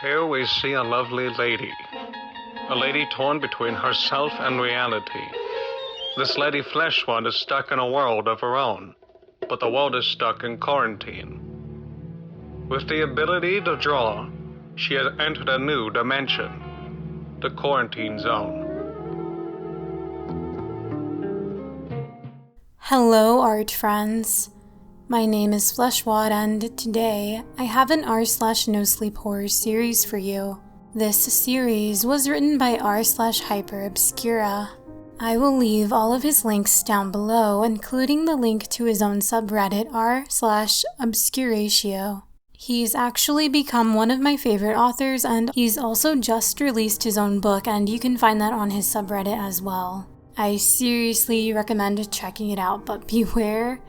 Here we see a lovely lady. A lady torn between herself and reality. This lady Fleshwad is stuck in a world of her own, but the world is stuck in quarantine. With the ability to draw, she has entered a new dimension, the quarantine zone. Hello, art friends. My name is Fleshwad, and today I have an r/no sleep horror series for you. This series was written by r/hyper obscura. I will leave all of his links down below, including the link to his own subreddit r/obscuratio. He's actually become one of my favorite authors, and he's also just released his own book, and you can find that on his subreddit as well. I seriously recommend checking it out, but beware,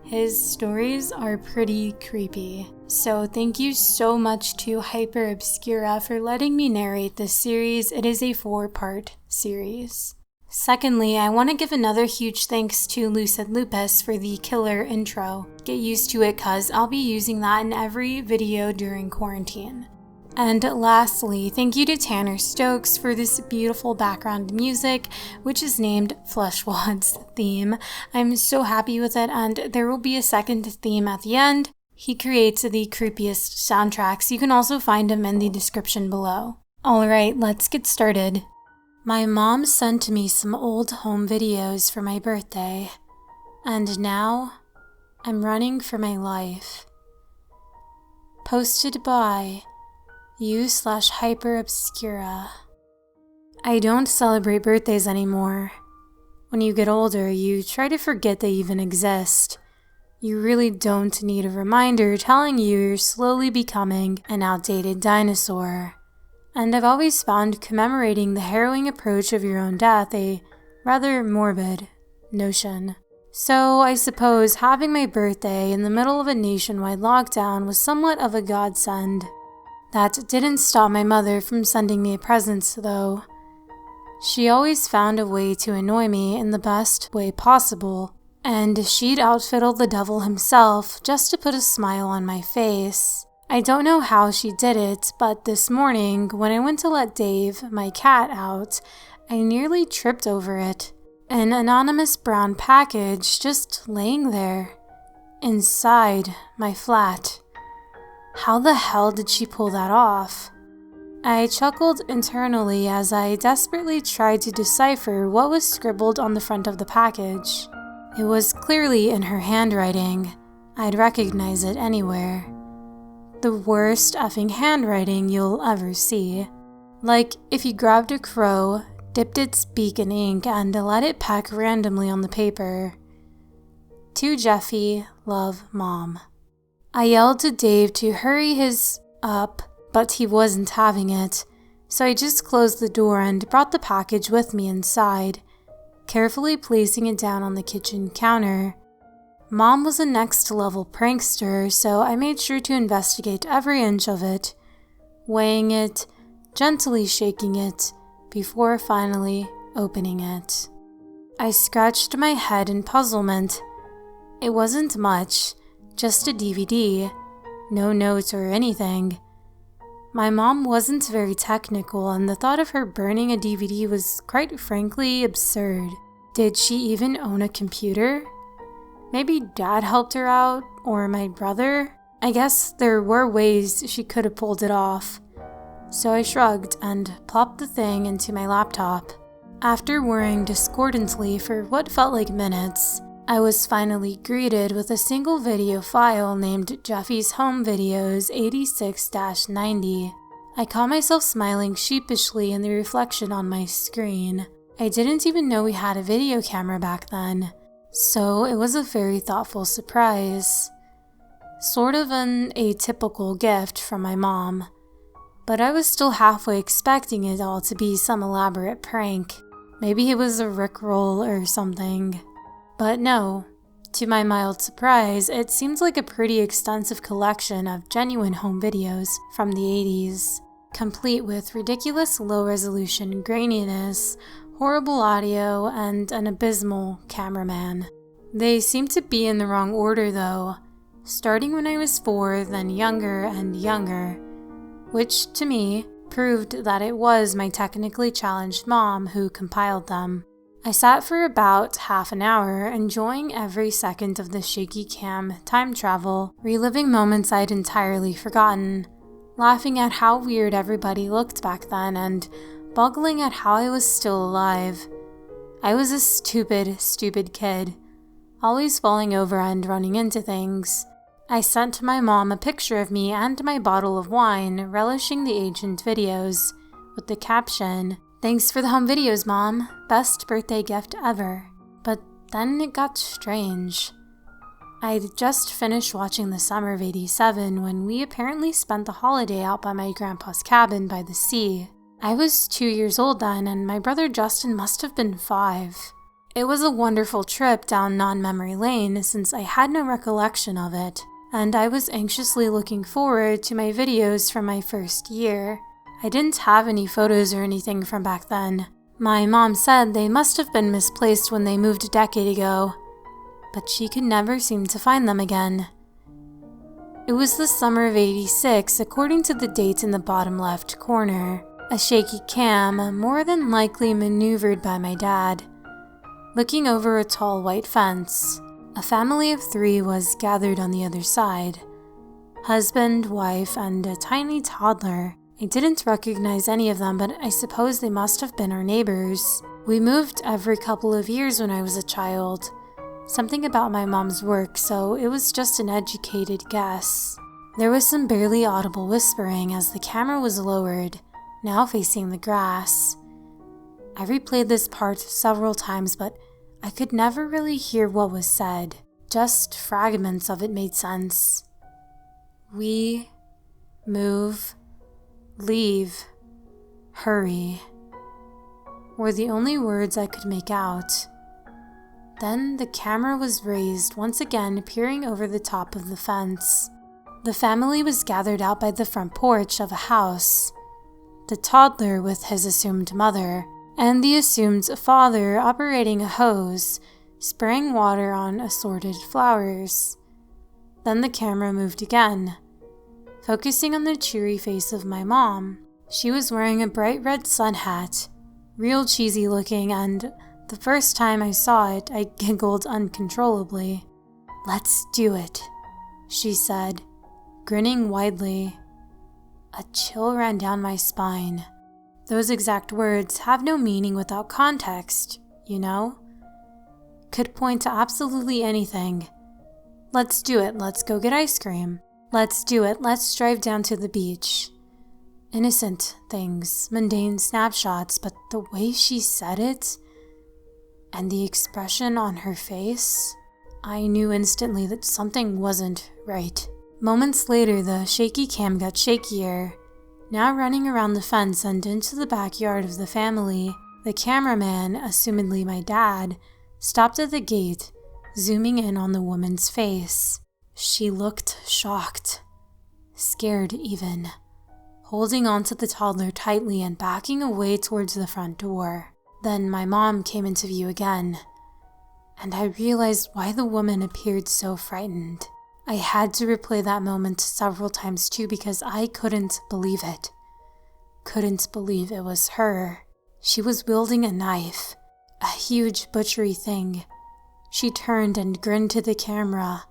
his stories are pretty creepy. So thank you so much to Hyper Obscura for letting me narrate this series. It is a 4-part series. Secondly, I want to give another huge thanks to Lucid Lupus for the killer intro. Get used to it, cuz I'll be using that in every video during quarantine. And lastly, thank you to Tanner Stokes for this beautiful background music, which is named Fleshwad's theme. I'm so happy with it, and there will be a second theme at the end. He creates the creepiest soundtracks. You can also find him in the description below. Alright, let's get started. My mom sent me some old home videos for my birthday, and now I'm running for my life. Posted by u/hyper obscura. I don't celebrate birthdays anymore. When you get older, you try to forget they even exist. You really don't need a reminder telling you you're slowly becoming an outdated dinosaur. And I've always found commemorating the harrowing approach of your own death a rather morbid notion. So I suppose having my birthday in the middle of a nationwide lockdown was somewhat of a godsend. That didn't stop my mother from sending me presents, though. She always found a way to annoy me in the best way possible, and she'd outfiddle the devil himself just to put a smile on my face. I don't know how she did it, but this morning, when I went to let Dave, my cat, out, I nearly tripped over it. An anonymous brown package just laying there, inside my flat. How the hell did she pull that off? I chuckled internally as I desperately tried to decipher what was scribbled on the front of the package. It was clearly in her handwriting. I'd recognize it anywhere. The worst effing handwriting you'll ever see. Like if you grabbed a crow, dipped its beak in ink, and let it peck randomly on the paper. To Jeffy, love, Mom. I yelled to Dave to hurry his up, but he wasn't having it, so I just closed the door and brought the package with me inside, carefully placing it down on the kitchen counter. Mom was a next-level prankster, so I made sure to investigate every inch of it, weighing it, gently shaking it, before finally opening it. I scratched my head in puzzlement. It wasn't much. Just a DVD, no notes or anything. My mom wasn't very technical, and the thought of her burning a DVD was quite frankly absurd. Did she even own a computer? Maybe Dad helped her out, or my brother? I guess there were ways she could have pulled it off. So I shrugged and plopped the thing into my laptop. After worrying discordantly for what felt like minutes, I was finally greeted with a single video file named Jeffy's Home Videos 86-90. I caught myself smiling sheepishly in the reflection on my screen. I didn't even know we had a video camera back then, so it was a very thoughtful surprise. Sort of an atypical gift from my mom, but I was still halfway expecting it all to be some elaborate prank. Maybe it was a Rickroll or something. But no, to my mild surprise, it seems like a pretty extensive collection of genuine home videos from the 80s, complete with ridiculous low-resolution graininess, horrible audio, and an abysmal cameraman. They seem to be in the wrong order though, starting when I was 4, then younger and younger. which to me proved that it was my technically challenged mom who compiled them. I sat for about half an hour, enjoying every second of the shaky cam time travel, reliving moments I'd entirely forgotten, laughing at how weird everybody looked back then, and boggling at how I was still alive. I was a stupid kid, always falling over and running into things. I sent my mom a picture of me and my bottle of wine, relishing the ancient videos, with the caption, "Thanks for the home videos, Mom. Best birthday gift ever." But then it got strange. I'd just finished watching the summer of '87 when we apparently spent the holiday out by my grandpa's cabin by the sea. I was 2 years old then, and my brother Justin must have been 5. It was a wonderful trip down non-memory lane since I had no recollection of it, and I was anxiously looking forward to my videos from my first year. I didn't have any photos or anything from back then. My mom said they must have been misplaced when they moved a decade ago, but she could never seem to find them again. It was the summer of '86, according to the date in the bottom left corner. A shaky cam, more than likely maneuvered by my dad. Looking over a tall white fence, a family of 3 was gathered on the other side. Husband, wife, and a tiny toddler. I didn't recognize any of them, but I suppose they must have been our neighbors. We moved every couple of years when I was a child. Something about my mom's work, so it was just an educated guess. There was some barely audible whispering as the camera was lowered, now facing the grass. I replayed this part several times, but I could never really hear what was said. Just fragments of it made sense. We move, leave, hurry, were the only words I could make out. Then the camera was raised once again, peering over the top of the fence. The family was gathered out by the front porch of a house. The toddler with his assumed mother, and the assumed father operating a hose, spraying water on assorted flowers. Then the camera moved again, focusing on the cheery face of my mom. She was wearing a bright red sun hat, real cheesy looking, and the first time I saw it, I giggled uncontrollably. "Let's do it," she said, grinning widely. A chill ran down my spine. Those exact words have no meaning without context, you know? Could point to absolutely anything. Let's do it, let's go get ice cream. Let's do it, let's drive down to the beach. Innocent things, mundane snapshots, but the way she said it, and the expression on her face, I knew instantly that something wasn't right. Moments later, the shaky cam got shakier, now running around the fence and into the backyard of the family. The cameraman, assumedly my dad, stopped at the gate, zooming in on the woman's face. She looked shocked, scared even, holding onto the toddler tightly and backing away towards the front door. Then my mom came into view again, and I realized why the woman appeared so frightened. I had to replay that moment several times too because I couldn't believe it. Couldn't believe it was her. She was wielding a knife, a huge butchery thing. She turned and grinned to the camera,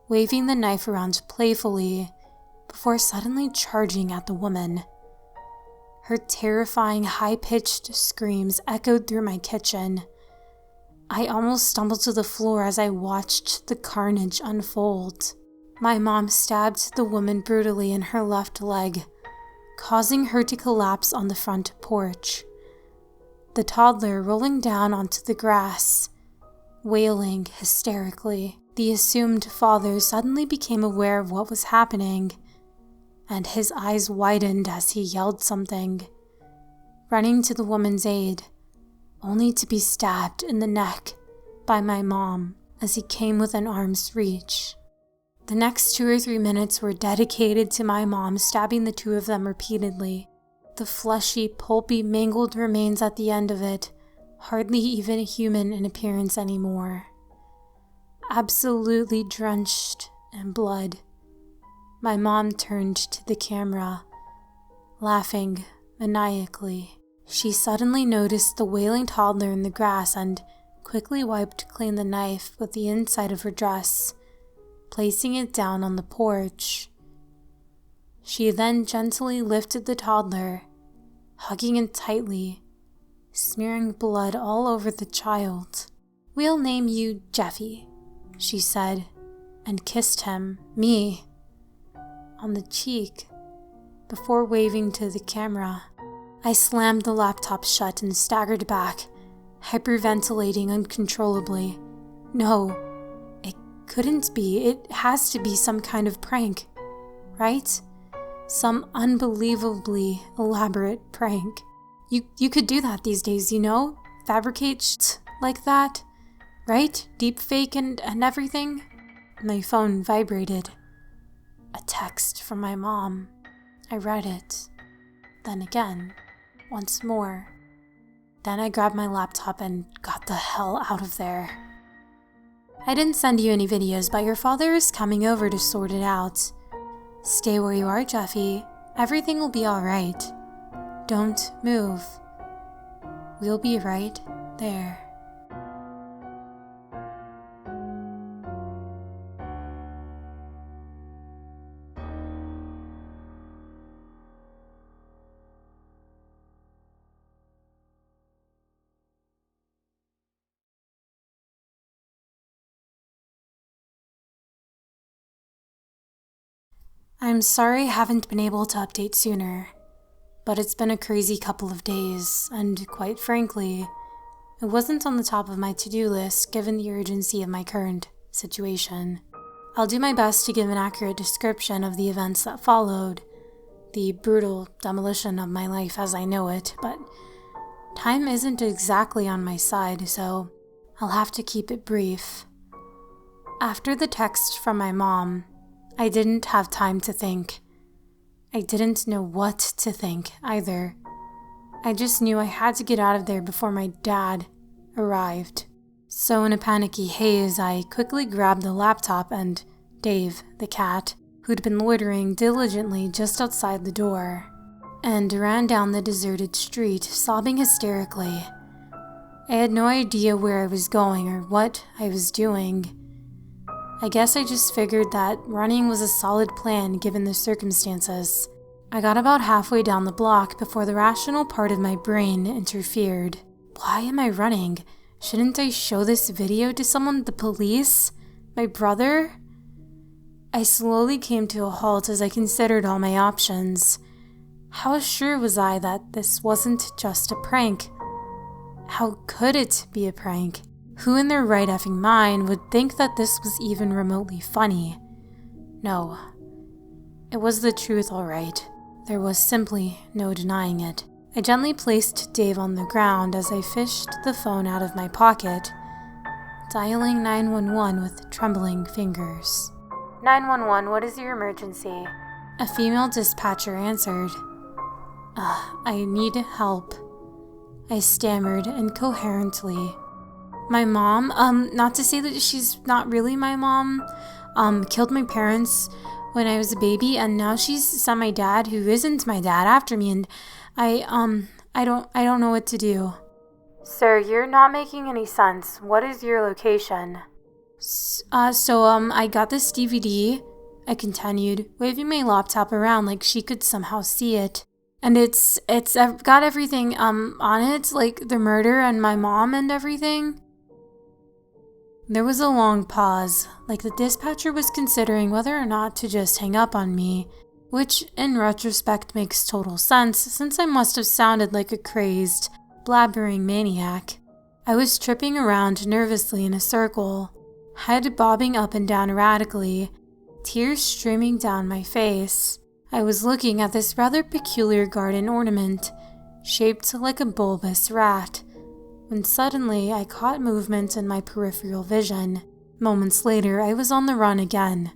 waving the knife around playfully, before suddenly charging at the woman. Her terrifying, high-pitched screams echoed through my kitchen. I almost stumbled to the floor as I watched the carnage unfold. My mom stabbed the woman brutally in her left leg, causing her to collapse on the front porch. The toddler rolling down onto the grass, wailing hysterically. The assumed father suddenly became aware of what was happening, and his eyes widened as he yelled something, running to the woman's aid, only to be stabbed in the neck by my mom as he came within arm's reach. The next 2 or 3 minutes were dedicated to my mom stabbing the 2 of them repeatedly. The fleshy, pulpy, mangled remains at the end of it, hardly even human in appearance anymore. Absolutely drenched in blood. My mom turned to the camera, laughing maniacally. She suddenly noticed the wailing toddler in the grass and quickly wiped clean the knife with the inside of her dress, placing it down on the porch. She then gently lifted the toddler, hugging it tightly, smearing blood all over the child. "We'll name you Jeffy," she said, and kissed him, me, on the cheek before waving to the camera. I slammed the laptop shut and staggered back, hyperventilating uncontrollably. No, it couldn't be. It has to be some kind of prank, right? Some unbelievably elaborate prank. You could do that these days, you know? Fabricate shit like that, right? Deepfake and everything. My phone vibrated. A text from my mom. I read it. Then again. Once more. Then I grabbed my laptop and got the hell out of there. "I didn't send you any videos, but your father is coming over to sort it out. Stay where you are, Jeffy. Everything will be alright. Don't move. We'll be right there." I'm sorry I haven't been able to update sooner, but it's been a crazy couple of days, and quite frankly, it wasn't on the top of my to-do list given the urgency of my current situation. I'll do my best to give an accurate description of the events that followed, the brutal demolition of my life as I know it, but time isn't exactly on my side, so I'll have to keep it brief. After the text from my mom, I didn't have time to think. I didn't know what to think either. I just knew I had to get out of there before my dad arrived. So in a panicky haze, I quickly grabbed the laptop and Dave, the cat, who'd been loitering diligently just outside the door, and ran down the deserted street, sobbing hysterically. I had no idea where I was going or what I was doing. I guess I just figured that running was a solid plan given the circumstances. I got about halfway down the block before the rational part of my brain interfered. Why am I running? Shouldn't I show this video to someone? The police? My brother? I slowly came to a halt as I considered all my options. How sure was I that this wasn't just a prank? How could it be a prank? Who in their right effing mind would think that this was even remotely funny? No. It was the truth, all right. There was simply no denying it. I gently placed Dave on the ground as I fished the phone out of my pocket, dialing 911 with trembling fingers. 911, what is your emergency? A female dispatcher answered. I need help, I stammered incoherently. My mom, not to say that she's not really my mom, killed my parents when I was a baby, and now she's sent my dad, who isn't my dad, after me, and I don't know what to do. Sir, you're not making any sense. What is your location? I got this DVD, I continued, waving my laptop around like she could somehow see it. And it's got everything, on it, like the murder and my mom and everything. There was a long pause, like the dispatcher was considering whether or not to just hang up on me, which in retrospect makes total sense since I must have sounded like a crazed, blabbering maniac. I was tripping around nervously in a circle, head bobbing up and down erratically, tears streaming down my face. I was looking at this rather peculiar garden ornament, shaped like a bulbous rat, when suddenly I caught movement in my peripheral vision. Moments later, I was on the run again,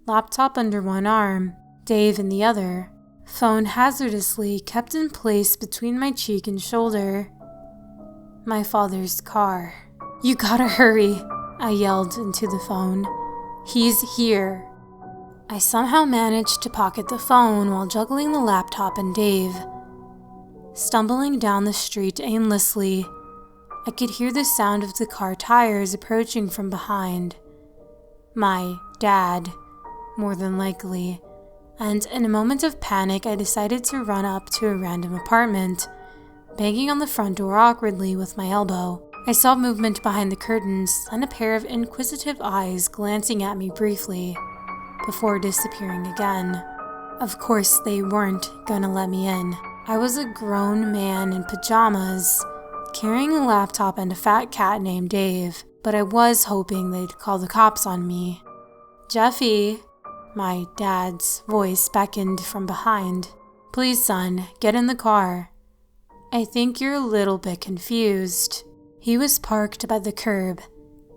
laptop under one arm, Dave in the other, phone hazardously kept in place between my cheek and shoulder. My father's car. "You gotta hurry," I yelled into the phone. "He's here." I somehow managed to pocket the phone while juggling the laptop and Dave. Stumbling down the street aimlessly, I could hear the sound of the car tires approaching from behind. My dad, more than likely, and in a moment of panic I decided to run up to a random apartment, banging on the front door awkwardly with my elbow. I saw movement behind the curtains and a pair of inquisitive eyes glancing at me briefly, before disappearing again. Of course, they weren't gonna let me in. I was a grown man in pajamas, carrying a laptop and a fat cat named Dave, but I was hoping they'd call the cops on me. "Jeffy," my dad's voice beckoned from behind. "Please, son, get in the car. I think you're a little bit confused." He was parked by the curb,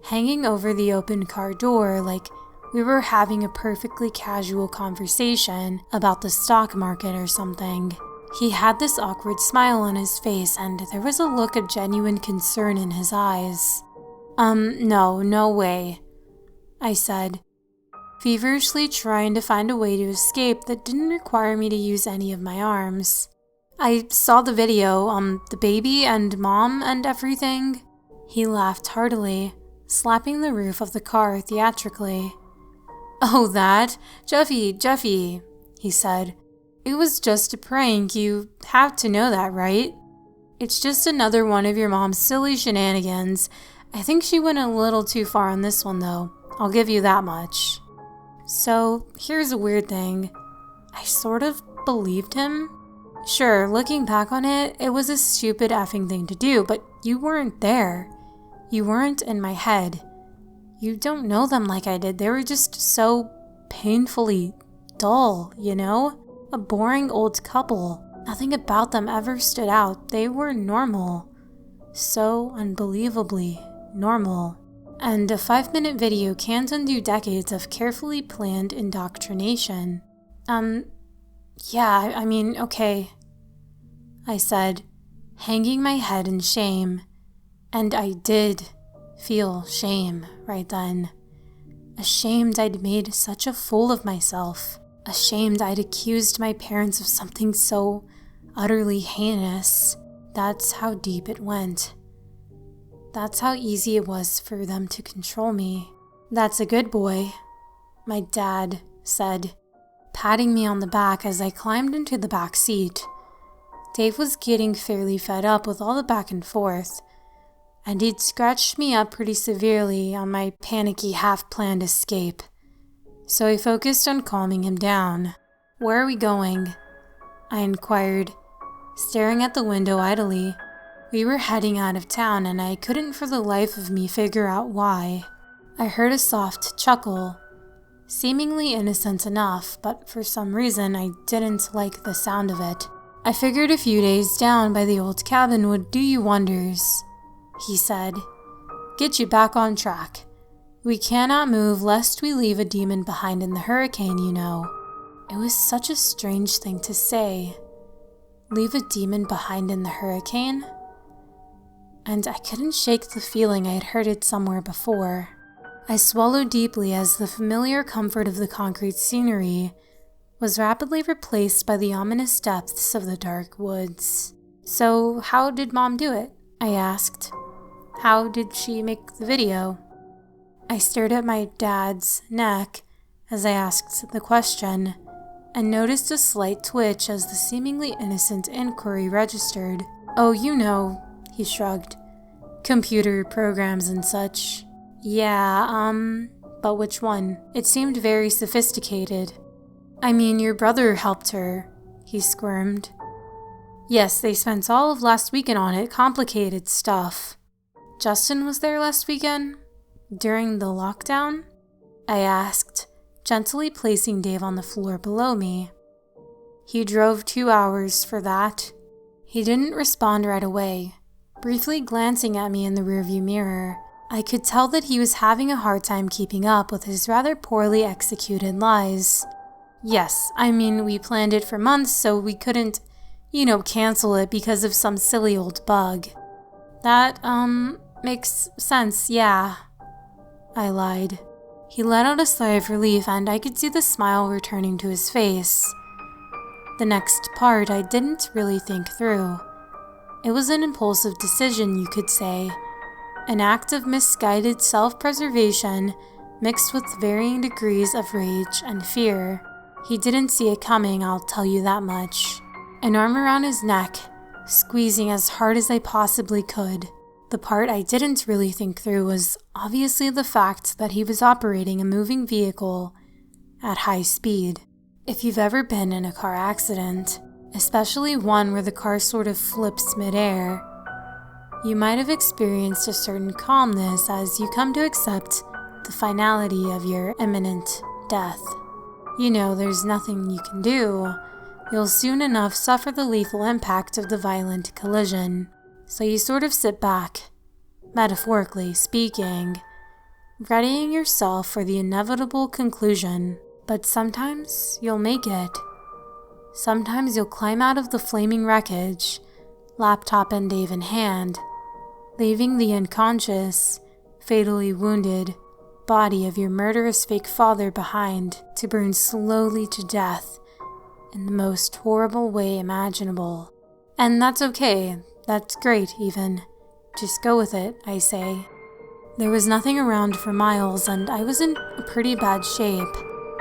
hanging over the open car door like we were having a perfectly casual conversation about the stock market or something. He had this awkward smile on his face and there was a look of genuine concern in his eyes. No way," I said, feverishly trying to find a way to escape that didn't require me to use any of my arms. "I saw the video, the baby and mom and everything." He laughed heartily, slapping the roof of the car theatrically. "Oh, that? Jeffy, he said. "It was just a prank, you have to know that, right? It's just another one of your mom's silly shenanigans. I think she went a little too far on this one though, I'll give you that much." So, here's a weird thing. I sort of believed him. Sure, looking back on it, it was a stupid effing thing to do, but you weren't there. You weren't in my head. You don't know them like I did. They were just so painfully dull, you know? A boring old couple. Nothing about them ever stood out. They were normal. So unbelievably normal. And a 5-minute video can't undo decades of carefully planned indoctrination. Yeah, I mean, okay, I said, hanging my head in shame. And I did feel shame right then. Ashamed I'd made such a fool of myself. Ashamed I'd accused my parents of something so utterly heinous. That's how deep it went. That's how easy it was for them to control me. "That's a good boy," my dad said, patting me on the back as I climbed into the back seat. Dave was getting fairly fed up with all the back and forth, and he'd scratched me up pretty severely on my panicky half-planned escape. So I focused on calming him down. "Where are we going?" I inquired, staring at the window idly. We were heading out of town and I couldn't for the life of me figure out why. I heard a soft chuckle, seemingly innocent enough, but for some reason I didn't like the sound of it. "I figured a few days down by the old cabin would do you wonders," he said. "Get you back on track. We cannot move lest we leave a demon behind in the hurricane, you know." It was such a strange thing to say. Leave a demon behind in the hurricane? And I couldn't shake the feeling I'd heard it somewhere before. I swallowed deeply as the familiar comfort of the concrete scenery was rapidly replaced by the ominous depths of the dark woods. "So how did Mom do it?" I asked. "How did she make the video?" I stared at my dad's neck as I asked the question, and noticed a slight twitch as the seemingly innocent inquiry registered. "Oh, you know," he shrugged. "Computer programs and such." "Yeah, but which one?" It seemed very sophisticated. "I mean, your brother helped her," he squirmed. "Yes, they spent all of last weekend on it, complicated stuff." "Justin was there last weekend? During the lockdown?" I asked, gently placing Dave on the floor below me. "He drove 2 hours for that." He didn't respond right away, briefly glancing at me in the rearview mirror. I could tell that he was having a hard time keeping up with his rather poorly executed lies. "Yes, I mean, we planned it for months, so we couldn't, cancel it because of some silly old bug." "That, makes sense, yeah," I lied. He let out a sigh of relief, and I could see the smile returning to his face. The next part I didn't really think through. It was an impulsive decision, you could say. An act of misguided self-preservation mixed with varying degrees of rage and fear. He didn't see it coming, I'll tell you that much. An arm around his neck, squeezing as hard as I possibly could. The part I didn't really think through was obviously the fact that he was operating a moving vehicle at high speed. If you've ever been in a car accident, especially one where the car sort of flips midair, you might have experienced a certain calmness as you come to accept the finality of your imminent death. You know there's nothing you can do. You'll soon enough suffer the lethal impact of the violent collision. So you sort of sit back, metaphorically speaking, readying yourself for the inevitable conclusion. But sometimes you'll make it. Sometimes you'll climb out of the flaming wreckage, laptop and Dave in hand, leaving the unconscious, fatally wounded body of your murderous fake father behind to burn slowly to death in the most horrible way imaginable. And that's okay. That's great, even. Just go with it, I say. There was nothing around for miles, and I was in a pretty bad shape.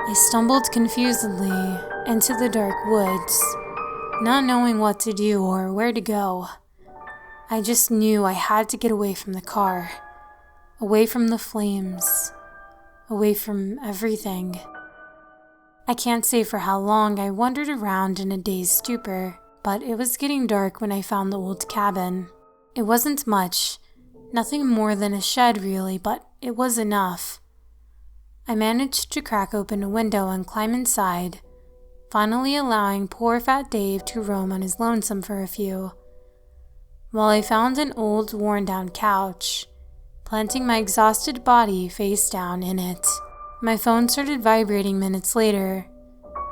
I stumbled confusedly into the dark woods, not knowing what to do or where to go. I just knew I had to get away from the car, away from the flames, away from everything. I can't say for how long I wandered around in a dazed stupor, but it was getting dark when I found the old cabin. It wasn't much, nothing more than a shed really, but it was enough. I managed to crack open a window and climb inside, finally allowing poor fat Dave to roam on his lonesome for a few. While I found an old worn-down couch, planting my exhausted body face down in it. My phone started vibrating minutes later.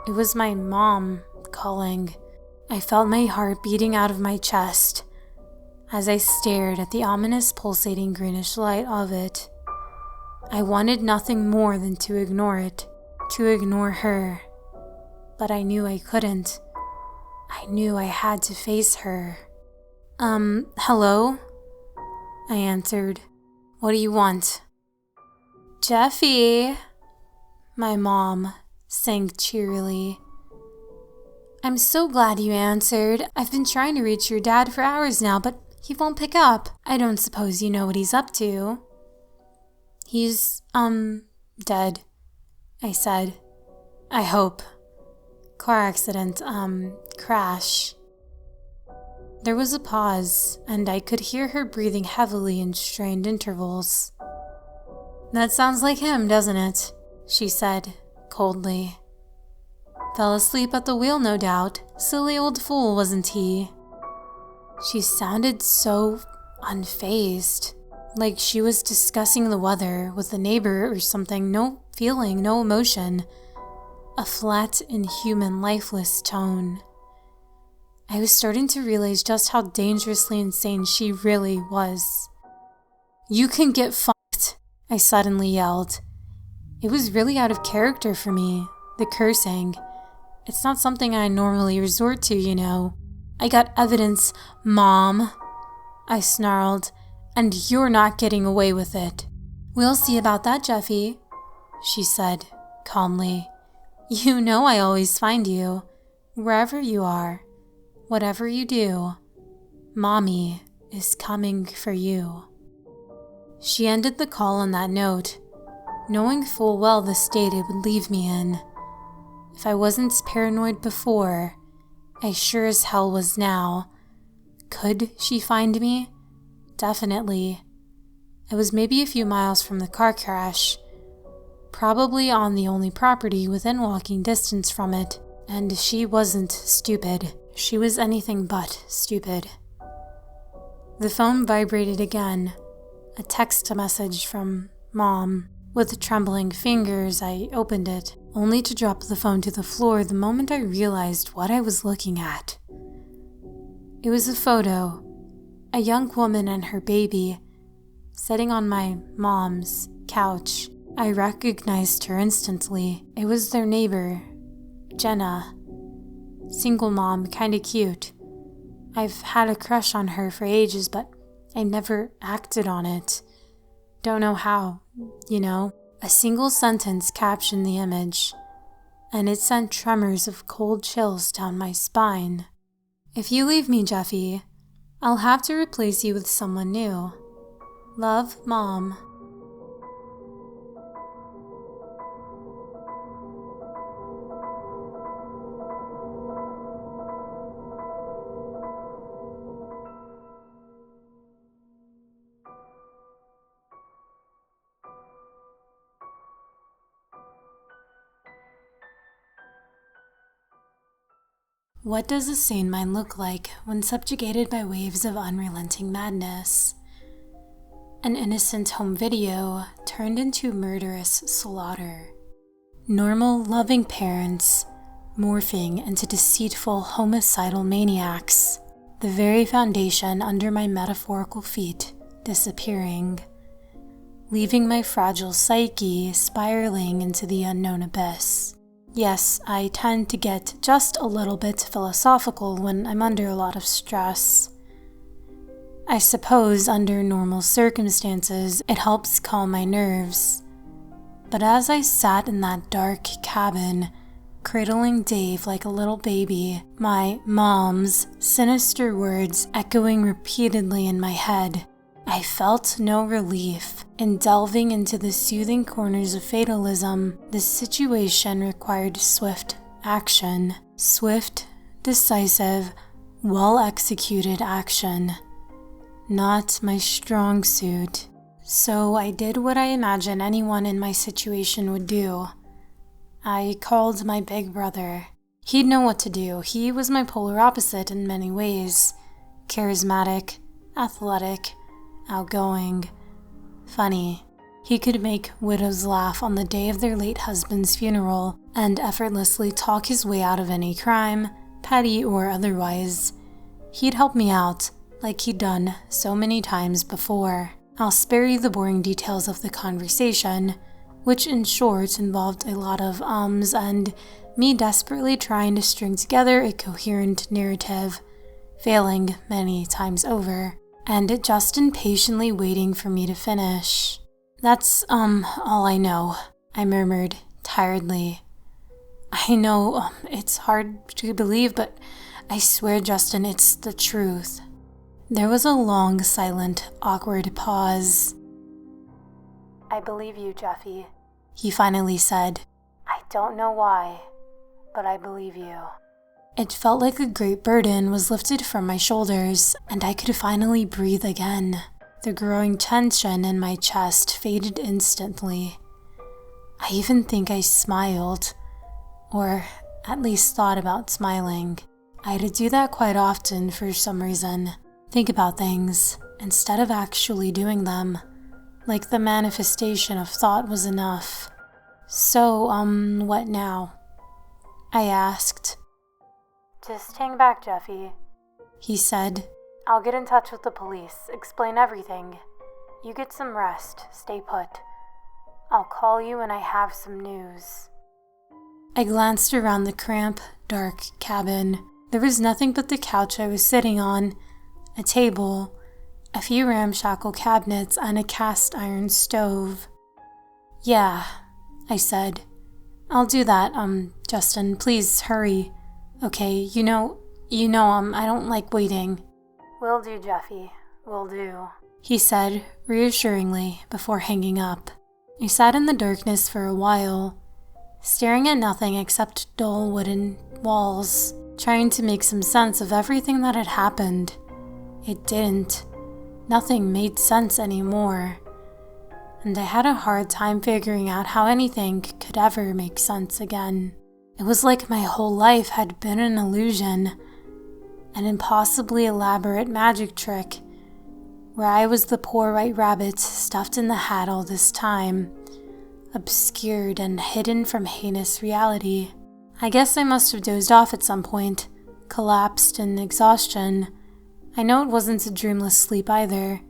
It was my mom calling. I felt my heart beating out of my chest as I stared at the ominous pulsating greenish light of it. I wanted nothing more than to ignore it, to ignore her. But I knew I couldn't. I knew I had to face her. Hello? I answered. What do you want? Jeffy, my mom sang cheerily. I'm so glad you answered. I've been trying to reach your dad for hours now, but he won't pick up. I don't suppose you know what he's up to. He's, dead, I said. I hope. Car accident, crash. There was a pause, and I could hear her breathing heavily in strained intervals. That sounds like him, doesn't it? She said, coldly. Fell asleep at the wheel, no doubt. Silly old fool, wasn't he? She sounded so unfazed, like she was discussing the weather with a neighbor or something. No feeling, no emotion. A flat, inhuman, lifeless tone. I was starting to realize just how dangerously insane she really was. You can get fucked, I suddenly yelled. It was really out of character for me, the cursing. It's not something I normally resort to, you know. I got evidence, Mom, I snarled, and you're not getting away with it. We'll see about that, Jeffy, she said, calmly. You know I always find you, wherever you are, whatever you do. Mommy is coming for you. She ended the call on that note, knowing full well the state it would leave me in. If I wasn't paranoid before, I sure as hell was now. Could she find me? Definitely. I was maybe a few miles from the car crash, probably on the only property within walking distance from it, and she wasn't stupid. She was anything but stupid. The phone vibrated again, a text message from Mom. With trembling fingers, I opened it, only to drop the phone to the floor the moment I realized what I was looking at. It was a photo, a young woman and her baby, sitting on my mom's couch, I recognized her instantly. It was their neighbor, Jenna. Single mom, kinda cute. I've had a crush on her for ages, but I never acted on it. Don't know how, you know? A single sentence captioned the image, and it sent tremors of cold chills down my spine. If you leave me, Jeffy, I'll have to replace you with someone new. Love, Mom. What does a sane mind look like when subjugated by waves of unrelenting madness? An innocent home video turned into murderous slaughter. Normal, loving parents morphing into deceitful, homicidal maniacs. The very foundation under my metaphorical feet disappearing, leaving my fragile psyche spiraling into the unknown abyss. Yes, I tend to get just a little bit philosophical when I'm under a lot of stress. I suppose under normal circumstances, it helps calm my nerves. But as I sat in that dark cabin, cradling Dave like a little baby, my mom's sinister words echoing repeatedly in my head, I felt no relief. In delving into the soothing corners of fatalism, this situation required swift action. Swift, decisive, well-executed action. Not my strong suit. So I did what I imagine anyone in my situation would do. I called my big brother. He'd know what to do. He was my polar opposite in many ways. Charismatic, athletic, outgoing, funny. He could make widows laugh on the day of their late husband's funeral and effortlessly talk his way out of any crime, petty or otherwise. He'd help me out, like he'd done so many times before. I'll spare you the boring details of the conversation, which in short involved a lot of ums and me desperately trying to string together a coherent narrative, failing many times over, and Justin patiently waiting for me to finish. That's, all I know, I murmured tiredly. I know, it's hard to believe, but I swear, Justin, it's the truth. There was a long, silent, awkward pause. I believe you, Jeffy, he finally said. I don't know why, but I believe you. It felt like a great burden was lifted from my shoulders, and I could finally breathe again. The growing tension in my chest faded instantly. I even think I smiled, or at least thought about smiling. I had to do that quite often for some reason. Think about things instead of actually doing them, like the manifestation of thought was enough. So, what now? I asked. Just hang back, Jeffy, he said. I'll get in touch with the police, explain everything. You get some rest, stay put. I'll call you when I have some news. I glanced around the cramped, dark cabin. There was nothing but the couch I was sitting on, a table, a few ramshackle cabinets, and a cast iron stove. Yeah, I said. I'll do that, Justin, please hurry. Okay, you know, I don't like waiting. Will do, Jeffy, will do, he said reassuringly before hanging up. I sat in the darkness for a while, staring at nothing except dull wooden walls, trying to make some sense of everything that had happened. It didn't. Nothing made sense anymore. And I had a hard time figuring out how anything could ever make sense again. It was like my whole life had been an illusion, an impossibly elaborate magic trick, where I was the poor white rabbit stuffed in the hat all this time, obscured and hidden from heinous reality. I guess I must have dozed off at some point, collapsed in exhaustion. I know it wasn't a dreamless sleep either,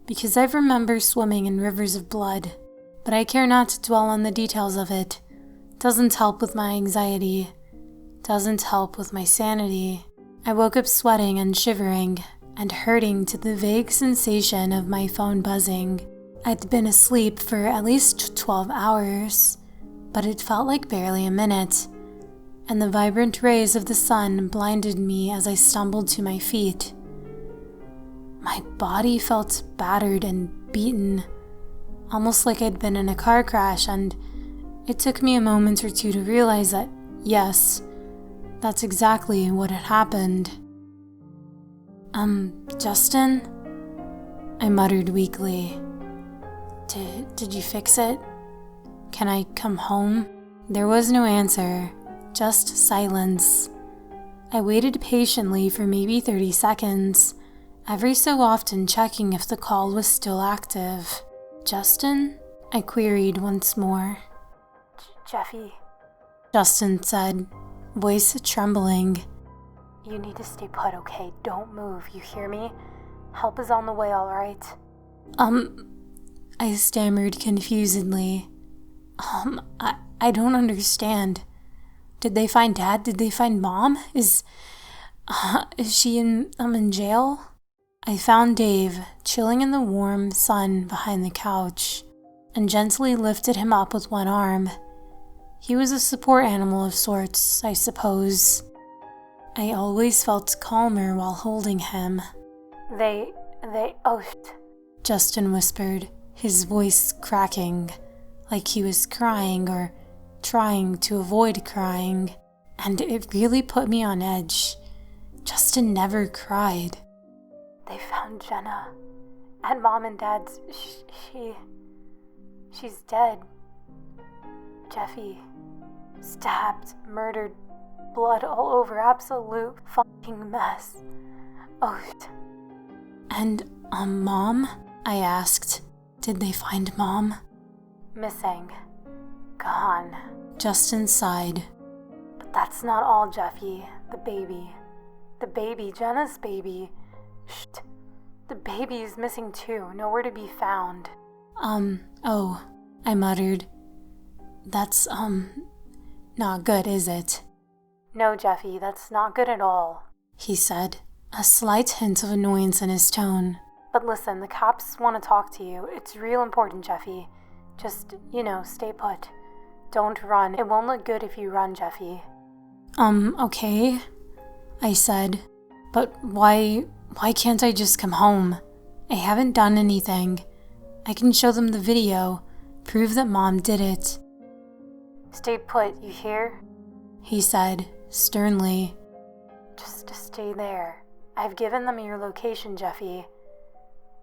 because I remember swimming in rivers of blood, but I care not to dwell on the details of it. Doesn't help with my anxiety. Doesn't help with my sanity. I woke up sweating and shivering and hurting to the vague sensation of my phone buzzing. I'd been asleep for at least 12 hours, but it felt like barely a minute, and the vibrant rays of the sun blinded me as I stumbled to my feet. My body felt battered and beaten, almost like I'd been in a car crash, and it took me a moment or two to realize that, yes, that's exactly what had happened. Justin? I muttered weakly. Did you fix it? Can I come home? There was no answer, just silence. I waited patiently for maybe 30 seconds, every so often checking if the call was still active. Justin? I queried once more. Jeffy, Justin said, voice trembling. You need to stay put, okay? Don't move, you hear me? Help is on the way, alright? I stammered confusedly. I don't understand. Did they find Dad? Did they find Mom? Is she in jail? I found Dave, chilling in the warm sun behind the couch, and gently lifted him up with one arm. He was a support animal of sorts, I suppose. I always felt calmer while holding him. They oathed, Justin whispered, his voice cracking, like he was crying or trying to avoid crying, and it really put me on edge. Justin never cried. They found Jenna at Mom and Dad's. She's dead. Jeffy, stabbed, murdered, blood all over, absolute fucking mess. Oathed. And, Mom? I asked. Did they find Mom? Missing. Gone. Justin sighed. But that's not all, Jeffy. The baby. The baby, Jenna's baby. Shh. The baby is missing too, nowhere to be found. Oh, I muttered. That's, not good, is it? No, Jeffy, that's not good at all, he said, a slight hint of annoyance in his tone. But listen, the cops want to talk to you. It's real important, Jeffy. Just, stay put. Don't run. It won't look good if you run, Jeffy. Okay, I said. But why can't I just come home? I haven't done anything. I can show them the video, prove that Mom did it. Stay put, you hear? He said, sternly. Just stay there. I've given them your location, Jeffy.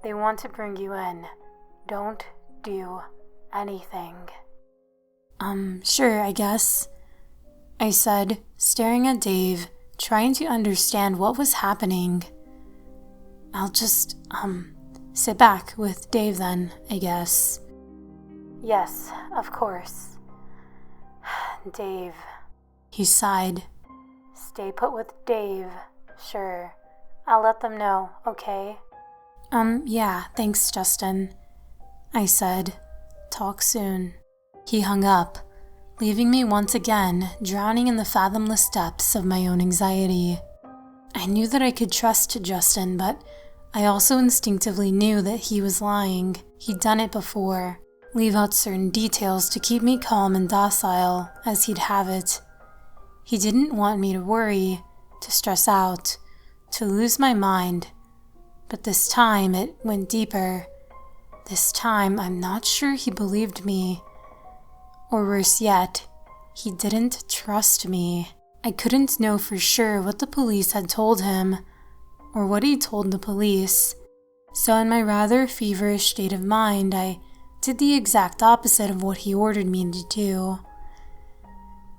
They want to bring you in. Don't do anything. Sure, I guess, I said, staring at Dave, trying to understand what was happening. I'll just, sit back with Dave then, I guess. Yes, of course. Dave, he sighed. Stay put with Dave, sure. I'll let them know, okay? Yeah, thanks, Justin, I said. Talk soon. He hung up, leaving me once again drowning in the fathomless depths of my own anxiety. I knew that I could trust Justin, but I also instinctively knew that he was lying. He'd done it before, leave out certain details to keep me calm and docile, as he'd have it. He didn't want me to worry, to stress out, to lose my mind. But this time it went deeper. This time I'm not sure he believed me. Or worse yet, he didn't trust me. I couldn't know for sure what the police had told him, or what he told the police. So in my rather feverish state of mind, I did the exact opposite of what he ordered me to do.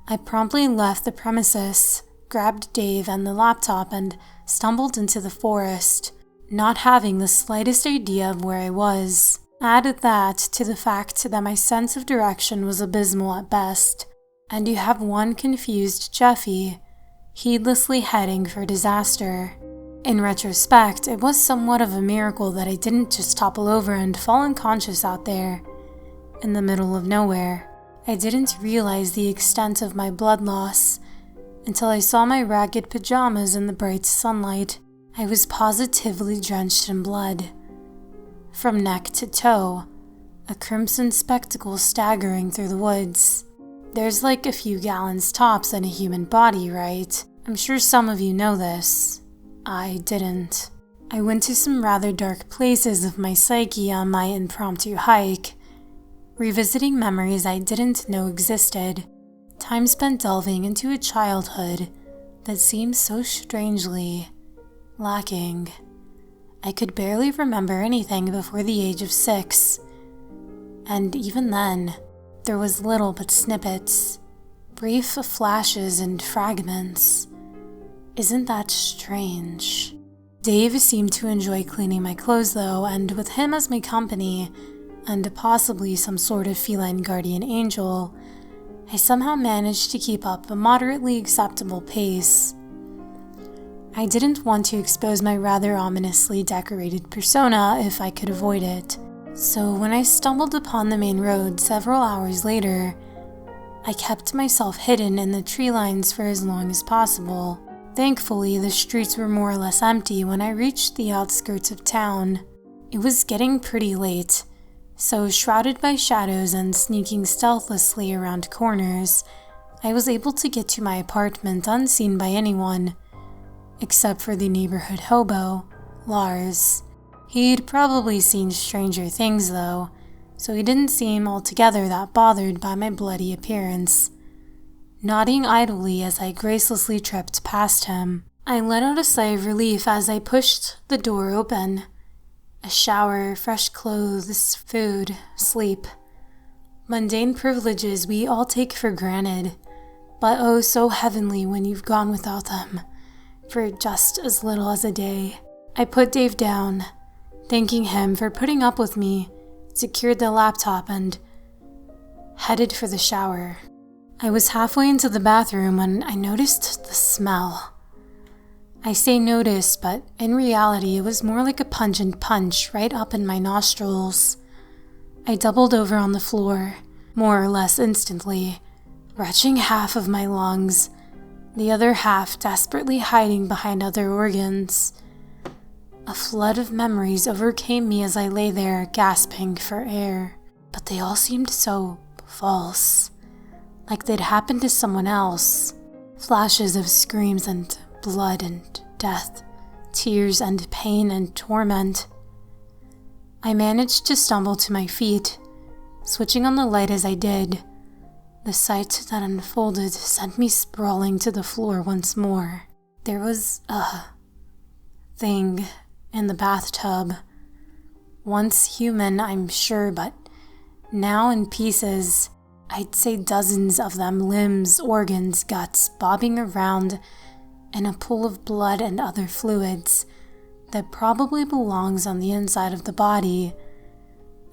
I promptly left the premises, grabbed Dave and the laptop, and stumbled into the forest, not having the slightest idea of where I was. Add that to the fact that my sense of direction was abysmal at best, and you have one confused Jeffy, heedlessly heading for disaster. In retrospect, it was somewhat of a miracle that I didn't just topple over and fall unconscious out there. in the middle of nowhere. I didn't realize the extent of my blood loss until I saw my ragged pajamas in the bright sunlight. I was positively drenched in blood. From neck to toe, a crimson spectacle staggering through the woods. There's like a few gallons tops in a human body, right? I'm sure some of you know this. I didn't. I went to some rather dark places of my psyche on my impromptu hike, revisiting memories I didn't know existed, time spent delving into a childhood that seemed so strangely lacking. I could barely remember anything before the age of 6, and even then, there was little but snippets, brief flashes and fragments. Isn't that strange? Dave seemed to enjoy cleaning my clothes though, and with him as my company, and possibly some sort of feline guardian angel, I somehow managed to keep up a moderately acceptable pace. I didn't want to expose my rather ominously decorated persona if I could avoid it, so when I stumbled upon the main road several hours later, I kept myself hidden in the tree lines for as long as possible. Thankfully, the streets were more or less empty when I reached the outskirts of town. It was getting pretty late, so shrouded by shadows and sneaking stealthily around corners, I was able to get to my apartment unseen by anyone, except for the neighborhood hobo, Lars. He'd probably seen stranger things though, so he didn't seem altogether that bothered by my bloody appearance. Nodding idly as I gracelessly tripped past him, I let out a sigh of relief as I pushed the door open. A shower, fresh clothes, food, sleep. Mundane privileges we all take for granted, but oh so heavenly when you've gone without them for just as little as a day. I put Dave down, thanking him for putting up with me, secured the laptop, and headed for the shower. I was halfway into the bathroom when I noticed the smell. I say noticed, but in reality it was more like a pungent punch right up in my nostrils. I doubled over on the floor, more or less instantly, retching half of my lungs, the other half desperately hiding behind other organs. A flood of memories overcame me as I lay there gasping for air, but they all seemed so false, like they'd happened to someone else. Flashes of screams and blood and death, tears and pain and torment. I managed to stumble to my feet, switching on the light as I did. The sight that unfolded sent me sprawling to the floor once more. There was a thing in the bathtub. Once human, I'm sure, but now in pieces. I'd say dozens of them, limbs, organs, guts, bobbing around in a pool of blood and other fluids that probably belongs on the inside of the body.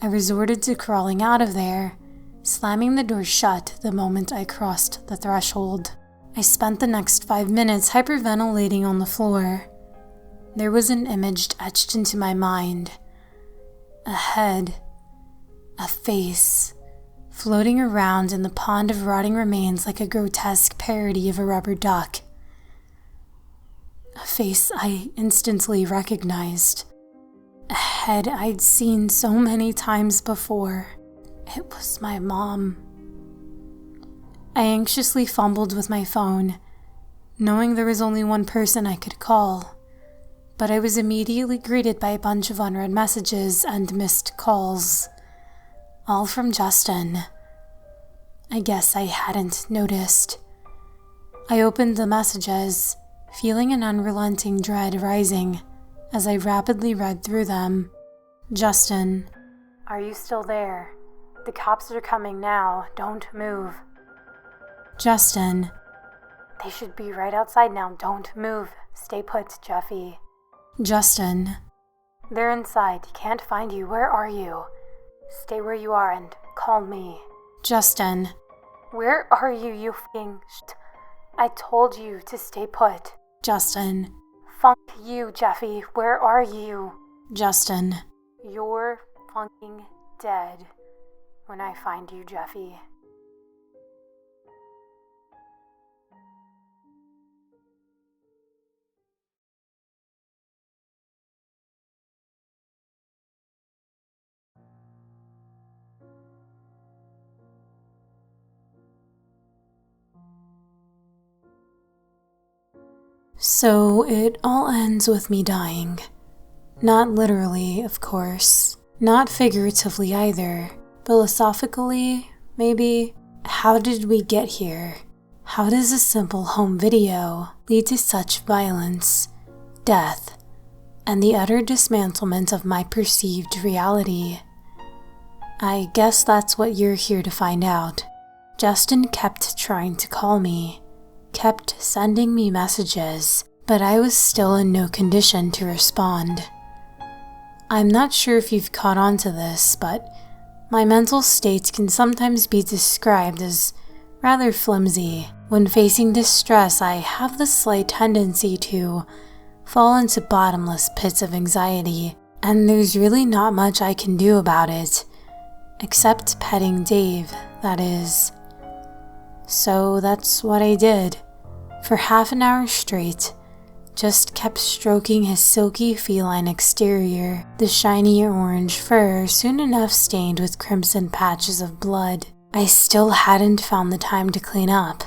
I resorted to crawling out of there, slamming the door shut the moment I crossed the threshold. I spent the next 5 minutes hyperventilating on the floor. There was an image etched into my mind. A head, a face, floating around in the pond of rotting remains like a grotesque parody of a rubber duck. A face I instantly recognized. A head I'd seen so many times before. It was my mom. I anxiously fumbled with my phone, knowing there was only one person I could call, but I was immediately greeted by a bunch of unread messages and missed calls. All from Justin. I guess I hadn't noticed. I opened the messages, feeling an unrelenting dread rising as I rapidly read through them. Justin. Are you still there? The cops are coming now. Don't move. Justin. They should be right outside now. Don't move. Stay put, Jeffy. Justin. They're inside. Can't find you. Where are you? Stay where you are and call me. Justin. Where are you, you f***ing I told you to stay put. Justin. Funk you, Jeffy. Where are you? Justin. You're fucking dead. when I find you, Jeffy. So it all ends with me dying. Not literally, of course. Not figuratively either. Philosophically, maybe. How did we get here? How does a simple home video lead to such violence, death, and the utter dismantlement of my perceived reality? I guess that's what you're here to find out. Justin kept trying to call me, kept sending me messages, but I was still in no condition to respond. I'm not sure if you've caught on to this, but my mental state can sometimes be described as rather flimsy. When facing distress, I have the slight tendency to fall into bottomless pits of anxiety, and there's really not much I can do about it, except petting Dave, that is. So that's what I did. For half an hour straight, just kept stroking his silky feline exterior, the shiny orange fur soon enough stained with crimson patches of blood. I still hadn't found the time to clean up.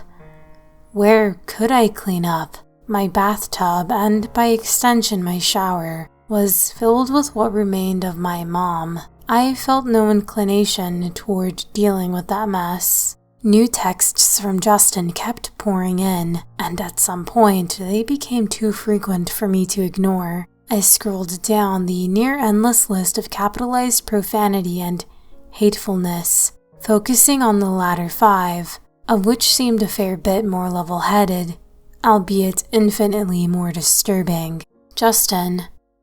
Where could I clean up? My bathtub, and by extension my shower, was filled with what remained of my mom. I felt no inclination toward dealing with that mess. New texts from Justin kept pouring in, and at some point they became too frequent for me to ignore. I scrolled down the near-endless list of capitalized profanity and hatefulness, focusing on the latter 5, of which seemed a fair bit more level-headed, albeit infinitely more disturbing. Justin,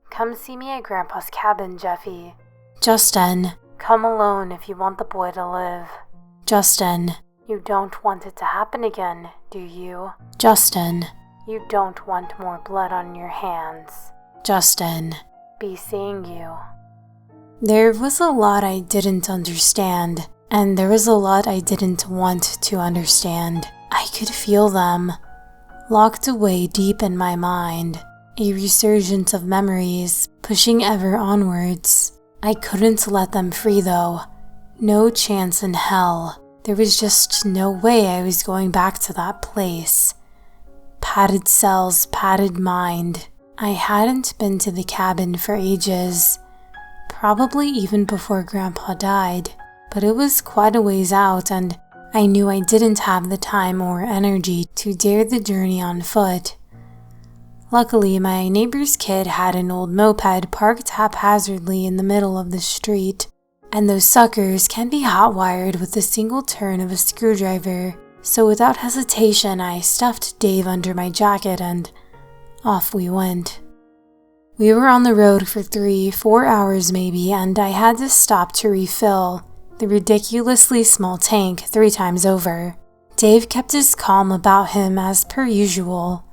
come see me at Grandpa's cabin, Jeffy. Justin, come alone if you want the boy to live. Justin, you don't want it to happen again, do you? Justin, you don't want more blood on your hands. Justin, be seeing you. There was a lot I didn't understand, and there was a lot I didn't want to understand. I could feel them, locked away deep in my mind, a resurgence of memories, pushing ever onwards. I couldn't let them free though. No chance in hell. There was just no way I was going back to that place. Padded cells, padded mind. I hadn't been to the cabin for ages, probably even before Grandpa died, but it was quite a ways out and I knew I didn't have the time or energy to dare the journey on foot. Luckily, my neighbor's kid had an old moped parked haphazardly in the middle of the street, and those suckers can be hot-wired with a single turn of a screwdriver, so without hesitation I stuffed Dave under my jacket and off we went. We were on the road for 3-4 hours maybe, and I had to stop to refill the ridiculously small tank 3 times over. Dave kept his calm about him as per usual,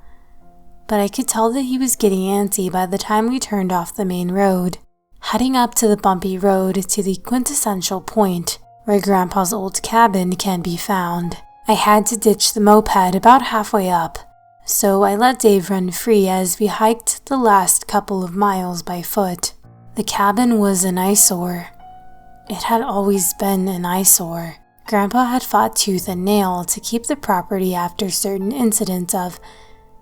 but I could tell that he was getting antsy by the time we turned off the main road, heading up to the bumpy road to the quintessential point where Grandpa's old cabin can be found. I had to ditch the moped about halfway up, so I let Dave run free as we hiked the last couple of miles by foot. The cabin was an eyesore. It had always been an eyesore. Grandpa had fought tooth and nail to keep the property after certain incidents of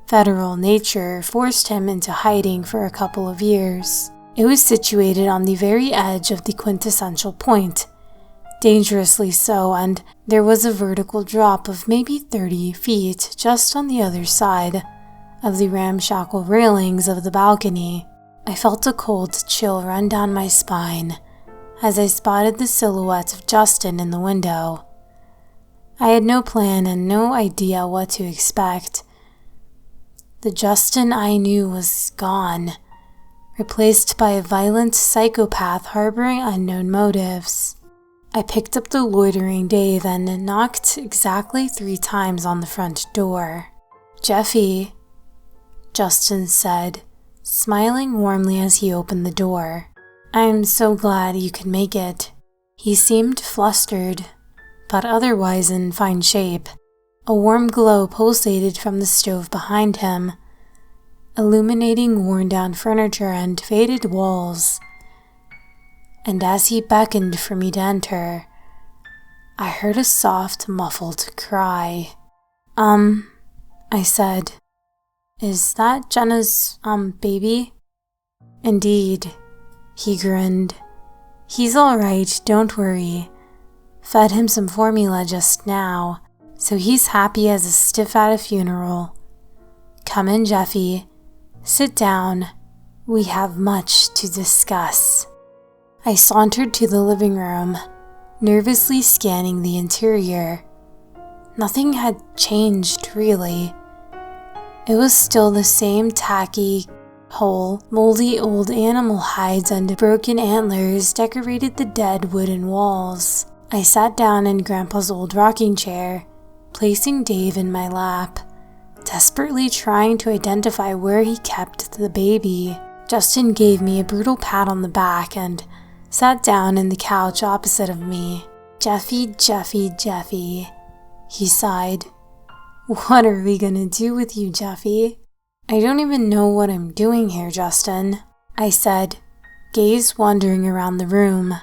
federal nature forced him into hiding for a couple of years. It was situated on the very edge of the quintessential point, dangerously so, and there was a vertical drop of maybe 30 feet just on the other side of the ramshackle railings of the balcony. I felt a cold chill run down my spine as I spotted the silhouette of Justin in the window. I had no plan and no idea what to expect. The Justin I knew was gone, replaced by a violent psychopath harboring unknown motives. I picked up the loitering Dave and knocked exactly 3 times on the front door. "Jeffy," Justin said, smiling warmly as he opened the door. "I'm so glad you could make it." He seemed flustered, but otherwise in fine shape. A warm glow pulsated from the stove behind him, illuminating worn-down furniture and faded walls. And as he beckoned for me to enter, I heard a soft, muffled cry. I said, "Is that Jenna's, baby?" "Indeed," he grinned. "He's all right, don't worry. Fed him some formula just now, so he's happy as a stiff at a funeral. Come in, Jeffy. Sit down. We have much to discuss." I sauntered to the living room, nervously scanning the interior. Nothing had changed, really. It was still the same tacky, whole, moldy old animal hides and broken antlers decorated the dead wooden walls. I sat down in Grandpa's old rocking chair, placing Dave in my lap, desperately trying to identify where he kept the baby. Justin gave me a brutal pat on the back and sat down in the couch opposite of me. "Jeffy, Jeffy, Jeffy," he sighed. "What are we gonna do with you, Jeffy?" "I don't even know what I'm doing here, Justin," I said, gaze wandering around the room.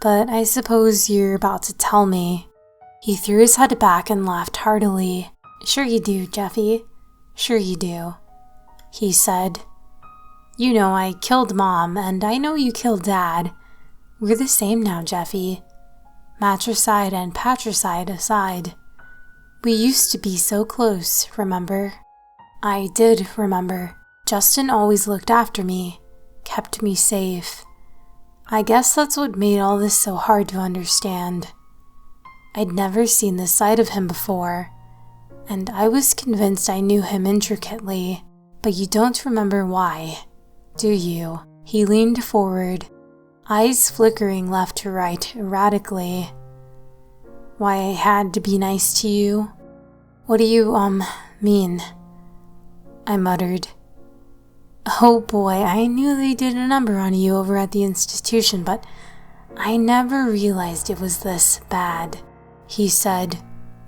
"But I suppose you're about to tell me." He threw his head back and laughed heartily. "Sure you do, Jeffy. Sure you do," he said. "You know I killed Mom, and I know you killed Dad. We're the same now, Jeffy. Matricide and patricide aside. We used to be so close, remember?" I did remember. Justin always looked after me, kept me safe. I guess that's what made all this so hard to understand. I'd never seen this side of him before, and I was convinced I knew him intricately. But you don't remember why, do you? He leaned forward, eyes flickering left to right erratically. "Why I had to be nice to you? What do you, mean?" I muttered. "Oh boy, I knew they did a number on you over at the institution, but I never realized it was this bad," he said,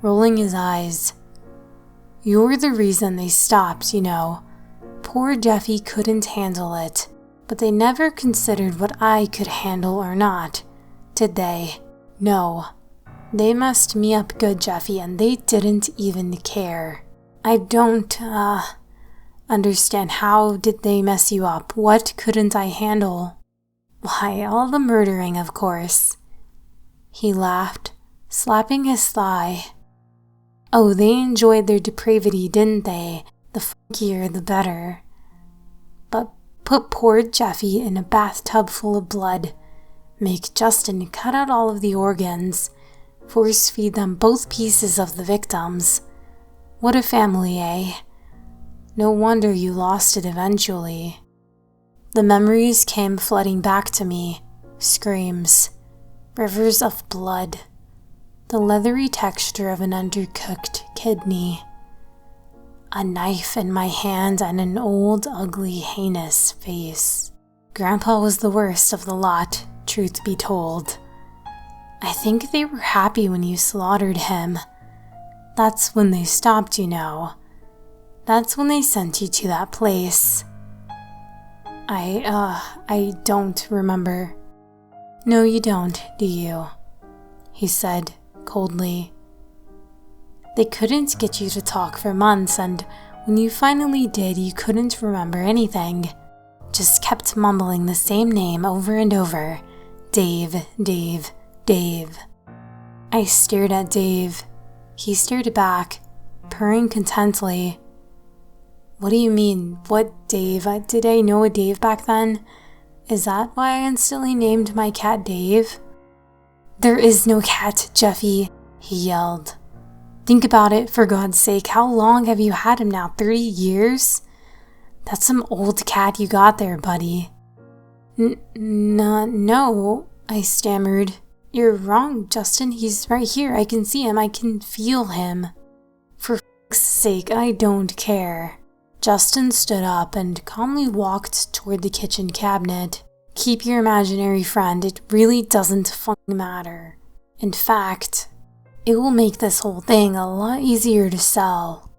rolling his eyes. "You're the reason they stopped, you know. Poor Jeffy couldn't handle it, but they never considered what I could handle or not, did they? No. They messed me up good, Jeffy, and they didn't even care. I don't, understand. How did they mess you up? What couldn't I handle?" "Why, all the murdering, of course." He laughed, slapping his thigh. "Oh, they enjoyed their depravity, didn't they? The funkier, the better. But put poor Jeffy in a bathtub full of blood, make Justin cut out all of the organs, force feed them both pieces of the victims. What a family, eh? No wonder you lost it eventually." The memories came flooding back to me, screams, rivers of blood, the leathery texture of an undercooked kidney, a knife in my hand, and an old, ugly, heinous face. Grandpa was the worst of the lot, truth be told. I think they were happy when you slaughtered him. That's when they stopped, you know. That's when they sent you to that place. I don't remember." "No, you don't, do you?" he said coldly. "They couldn't get you to talk for months, and when you finally did, you couldn't remember anything. Just kept mumbling the same name over and over. Dave, Dave, Dave." I stared at Dave. He stared back, purring contently. "What do you mean? What Dave? Did I know a Dave back then? Is that why I instantly named my cat Dave?" "There is no cat, Jeffy," he yelled. "Think about it, for God's sake. How long have you had him now? 30 years? That's some old cat you got there, buddy." No, I stammered. "You're wrong, Justin. He's right here. I can see him. I can feel him." "For f***'s sake, I don't care." Justin stood up and calmly walked toward the kitchen cabinet, Keep your imaginary friend, it really doesn't fucking matter. In fact, it will make this whole thing a lot easier to sell.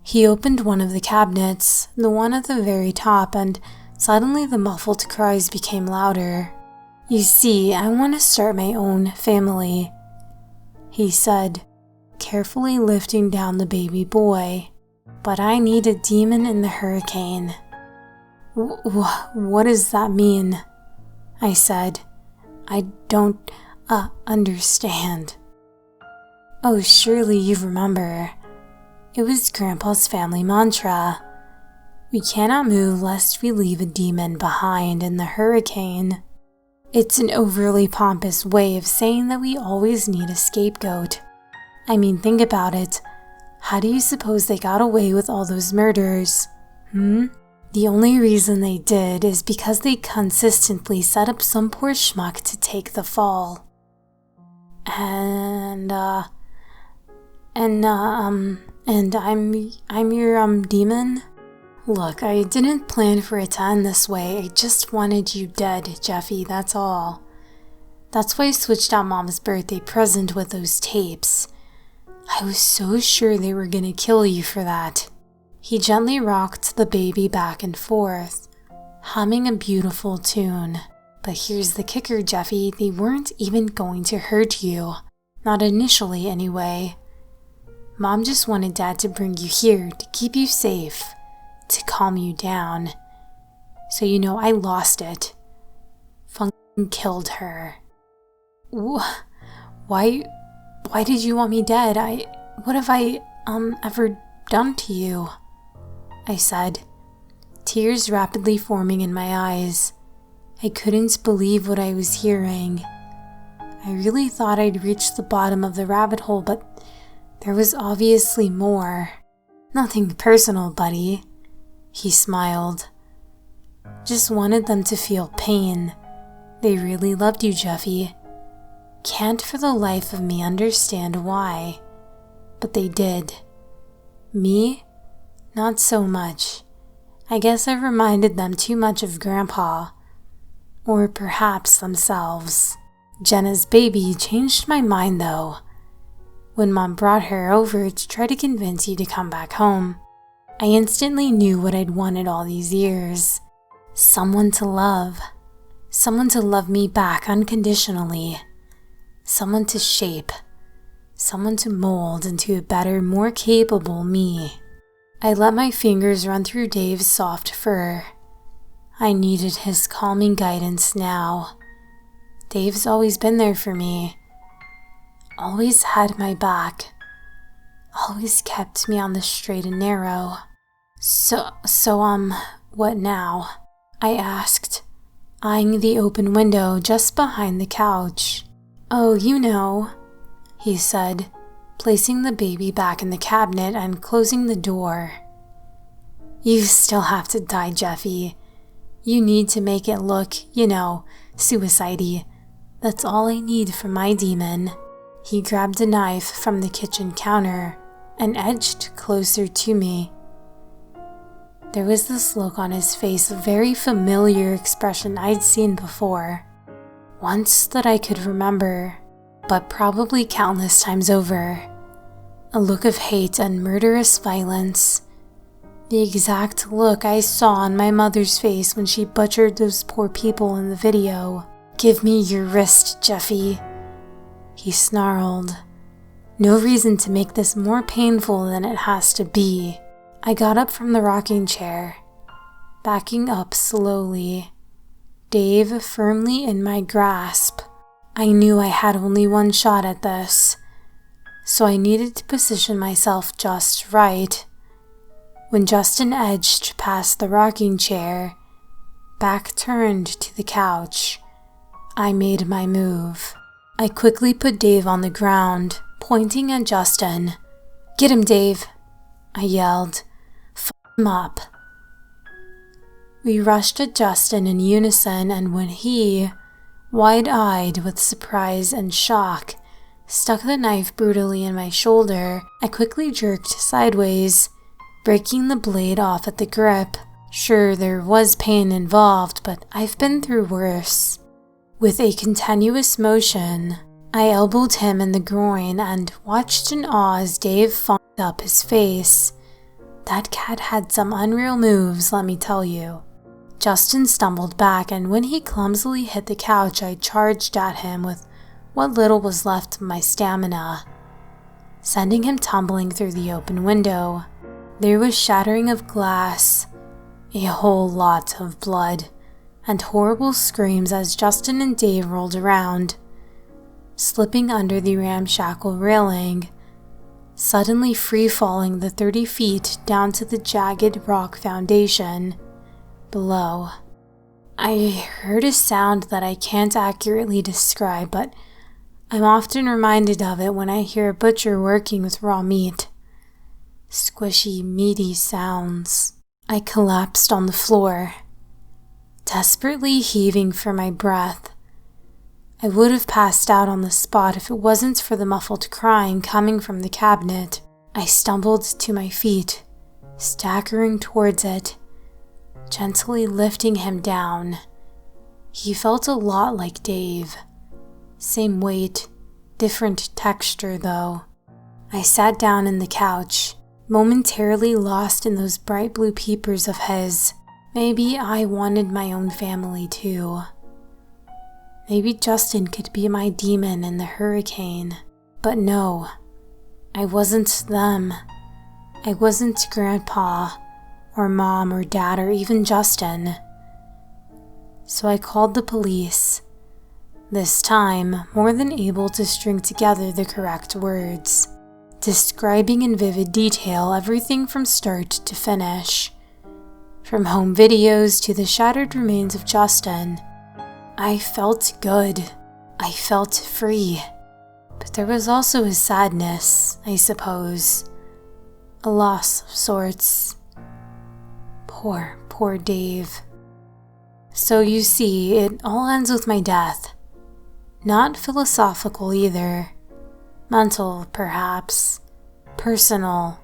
He opened one of the cabinets, the one at the very top, and suddenly the muffled cries became louder. You see, I want to start my own family, he said, carefully lifting down the baby boy. But I need a demon in the hurricane. What does that mean? I said. I don't understand. Oh, surely you remember. It was Grandpa's family mantra. We cannot move lest we leave a demon behind in the hurricane. It's an overly pompous way of saying that we always need a scapegoat. I mean, think about it. How do you suppose they got away with all those murders? The only reason they did is because they consistently set up some poor schmuck to take the fall. And I'm your demon? Look, I didn't plan for it to end this way. I just wanted you dead, Jeffy, that's all. That's why I switched out Mom's birthday present with those tapes. I was so sure they were gonna kill you for that. He gently rocked the baby back and forth, humming a beautiful tune. But here's the kicker, Jeffy, they weren't even going to hurt you. Not initially, anyway. Mom just wanted Dad to bring you here to keep you safe, to calm you down. So I lost it. Fucking killed her. Why did you want me dead? What have I, ever done to you? I said, tears rapidly forming in my eyes. I couldn't believe what I was hearing. I really thought I'd reached the bottom of the rabbit hole, but there was obviously more. Nothing personal, buddy. He smiled. Just wanted them to feel pain. They really loved you, Jeffy. Can't for the life of me understand why, but they did. Me? Not so much. I guess I reminded them too much of Grandpa. Or perhaps themselves. Jenna's baby changed my mind though. When Mom brought her over to try to convince you to come back home, I instantly knew what I'd wanted all these years. Someone to love. Someone to love me back unconditionally. Someone to shape. Someone to mold into a better, more capable me. I let my fingers run through Dave's soft fur. I needed his calming guidance now. Dave's always been there for me. Always had my back. Always kept me on the straight and narrow. So, what now? I asked, eyeing the open window just behind the couch. Oh, he said, placing the baby back in the cabinet and closing the door. You still have to die, Jeffy. You need to make it look, suicide-y. That's all I need from my demon. He grabbed a knife from the kitchen counter and edged closer to me. There was this look on his face, a very familiar expression I'd seen before. Once that I could remember, but probably countless times over. A look of hate and murderous violence. The exact look I saw on my mother's face when she butchered those poor people in the video. Give me your wrist, Jeffy, he snarled. No reason to make this more painful than it has to be. I got up from the rocking chair, backing up slowly, Dave firmly in my grasp. I knew I had only one shot at this, so I needed to position myself just right. When Justin edged past the rocking chair, back turned to the couch, I made my move. I quickly put Dave on the ground, pointing at Justin. Get him, Dave, I yelled. F him up. We rushed at Justin in unison, and when he, wide-eyed with surprise and shock, stuck the knife brutally in my shoulder, I quickly jerked sideways, breaking the blade off at the grip. Sure, there was pain involved, but I've been through worse. With a continuous motion, I elbowed him in the groin and watched in awe as Dave fogged up his face. That cat had some unreal moves, let me tell you. Justin stumbled back, and when he clumsily hit the couch, I charged at him with what little was left of my stamina, sending him tumbling through the open window. There was shattering of glass, a whole lot of blood, and horrible screams as Justin and Dave rolled around, slipping under the ramshackle railing, suddenly free-falling the 30 feet down to the jagged rock foundation below. I heard a sound that I can't accurately describe, but I'm often reminded of it when I hear a butcher working with raw meat. Squishy, meaty sounds. I collapsed on the floor, desperately heaving for my breath. I would have passed out on the spot if it wasn't for the muffled crying coming from the cabinet. I stumbled to my feet, staggering towards it, gently lifting him down. He felt a lot like Dave. Same weight, different texture though. I sat down in the couch, momentarily lost in those bright blue peepers of his. Maybe I wanted my own family too. Maybe Justin could be my demon in the hurricane. But no, I wasn't them. I wasn't Grandpa, or Mom, or Dad, or even Justin. So I called the police, this time more than able to string together the correct words, describing in vivid detail everything from start to finish. From home videos to the shattered remains of Justin. I felt good. I felt free. But there was also a sadness, I suppose. A loss of sorts. Poor Dave. So you see, it all ends with my death. Not philosophical either. Mental, perhaps. Personal.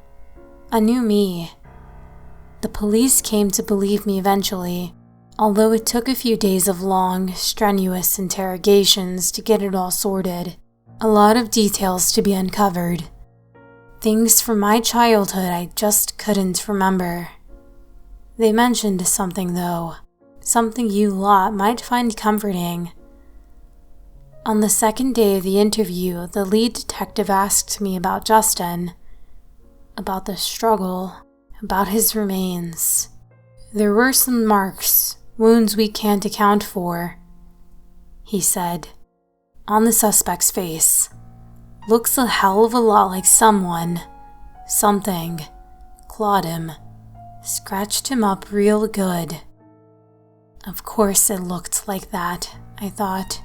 A new me. The police came to believe me eventually, although it took a few days of long, strenuous interrogations to get it all sorted. A lot of details to be uncovered. Things from my childhood I just couldn't remember. They mentioned something though, something you lot might find comforting. On the second day of the interview, the lead detective asked me about Justin, about the struggle, about his remains. There were some marks, wounds we can't account for, he said, on the suspect's face. Looks a hell of a lot like something, clawed him, scratched him up real good. Of course it looked like that, I thought,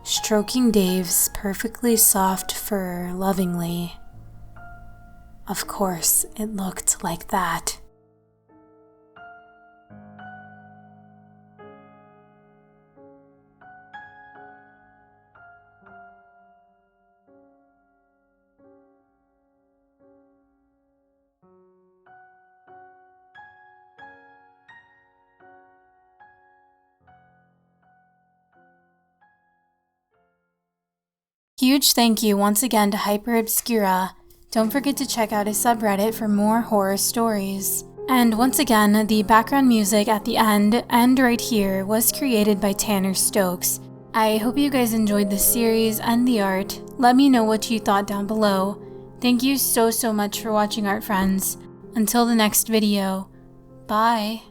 stroking Dave's perfectly soft fur lovingly. Of course it looked like that. Huge thank you once again to Hyper Obscura. Don't forget to check out his subreddit for more horror stories. And once again, the background music at the end and right here was created by Tanner Stokes. I hope you guys enjoyed the series and the art. Let me know what you thought down below. Thank you so much for watching, art friends. Until the next video, bye.